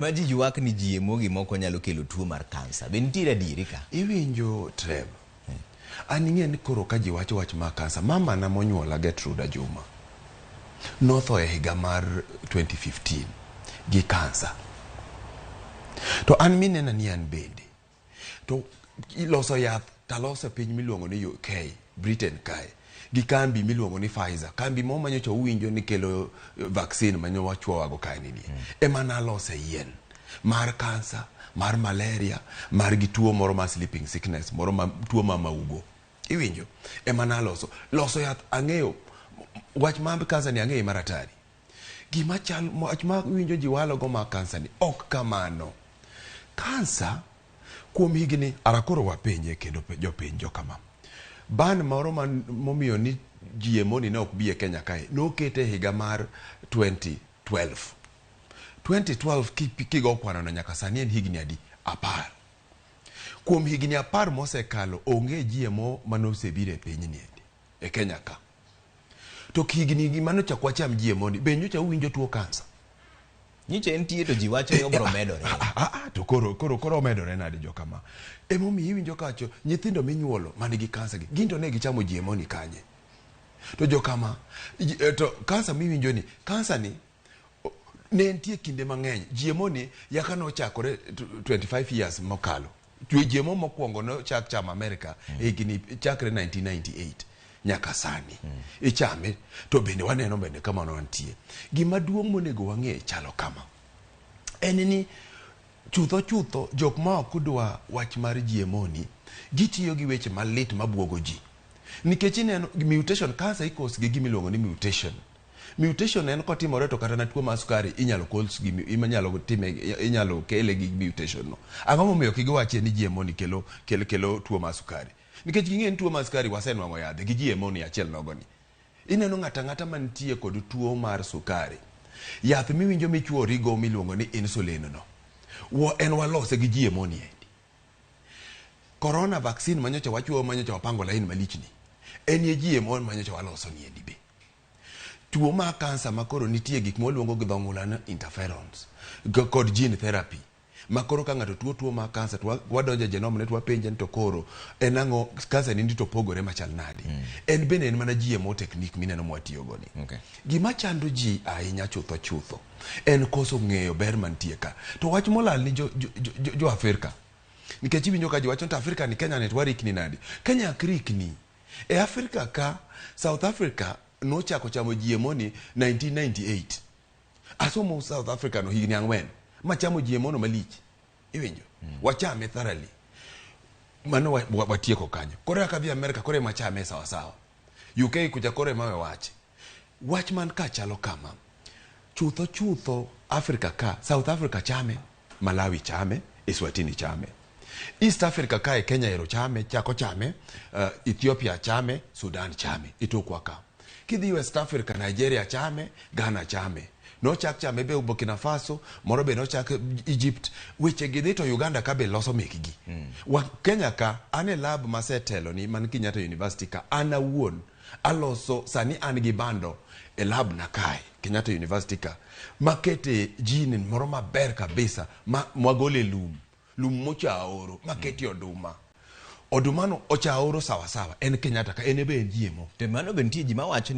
Maji yuak ni GMO gimoko nyalo kelo tuo mar kansa. Be nitiere adieri ka? Iwinjo Trev. An ing'e ni koro ka ji wacho wach mar kansa. Mama na monyuola Gertrude Juma notho e higa mar 2015 gi kansa. To an minena ni an bende. To iloso yath taloso piny miluongo ni UK, Britain kae. Gi kambi miluongo ni Pfizer. Kambi mo manyocha uwinjo ni kelo vaccine manyo wachuowago kae nini. Ema nalose yien mar kansa, mar malaria, mar gi tuo moro mar sleeping sickness, moro tuo ma maugo. Iwinjo? Ema naloso. Loso yath ang'eyo. Wach mar kansa ni ang'eyo maratari. Gima chal, wach mar winjo ji walogo mar kansa ni ok kamano. Kansa kuom higni arakoro wapenje kendo jopenjo kama. Ban moro momiyo ni GMO ni ne ok bi e Kenya kae nokete higa mar 2012. 2012 kigo kwano na nyaka sani en higni adi 10. Kuom higni 10 mosekalo onge GMO manosebire e piny ni e Kenya ka. To higni gi mano chakwa cham GMO ni be nyocha uwinjo tuo kansa. Nyiche entie to ji wacho ni obro medore. To koro medore nade jo kama. Emomi iwinjo kacho nyithindo minyuolo manigi kansa gi ginto ne gichamo GMO ni kanye. To jo kama to kansa miwinjo ni kansa ni ne entie kinde mang'eny. GMO ni yaka no chakore 25 years mokalo. GMO mokwongo no chak chama America higni chakre 1998 nyaka sani. Ichame to bende waneno bende kama no antie. Gima duong' monego wang'e chalo kama. En ni chutho jok ma ok dwa wach mar GMO ni gitiyo gi weche malit mabuogo ji. Nikech ineno mutation kansa ikos gi gimiluongo ni mutation. Mutation en kotimore to kata na tuo mar sukari inyalo kos gi inyalo kele gi mutation no. Ang'o momiyo kigiwache ni GMO ni kelo tuo mar sukari. Nikech ging'e ni tuo mar sukari wasenwang'o yadhe gi GMO ni achiel nogo ni. Ineno ng'ata mantie kod tuo mar sukari. Yath miwinjo michuorigo miluongo ni insulin no. En walose gi GMO ni endi. Corona vaccine manyocha wachuo manyocha wapango laini malichni. En ye GMO manyocha waloso ni endi be. Tuo ma kansa makoro nitie gik moluongo gi dhongula na interferons kod gene therapy. Makoro ka ng'ato tuo ma kansa to wadonje genome ne to wapenje to koro en ang'o kansa ni to pogore machal nade. En bende en mana GMO technique mineno mwatiyo go ni. Gima chando ji ahinya chutho en koso ng'eyo ber mantie ka. To wach molal ni jo Afrika. Nikech iwinjo ka ji wacho ni Afrika ni Kenya ne twarikni nade. Kenya akrikni. E Afrika ka South Africa no chako chamo GMO ni 1998. Asomo South Africa no higni 4 machamo GMO no malich. Iwinjo? Wachame thoroughly. Mano watieko kanyo. Kore akadhi Amerika kore machame sawa. UK kuja kore mawe wache. Watchman ka chalo kama. Chutho Afrika ka South Africa chame, Malawi chame, Eswatini chame. East Africa ka Kenya ero chame, chako chame, Ethiopia chame, Sudan chame. Itokwa ka. Kidhi West Africa, Nigeria chame, Ghana chame. No chak chame be Burkina Faso, moro be no chak Egypt, weche gidhi to Uganda ka be loso mekgi. Kenya ka ane lab masetelo ni man Kenyatta University ka ana wuon aloso sani an gi bando e lab na kai Kenyatta University ka makete gene moro maber kabisa mwagole lum mocha oro maketi oduma no ocha oro sawa en Kenyatta ka ene be GMO. Te mano be nitie ji ma wacho ni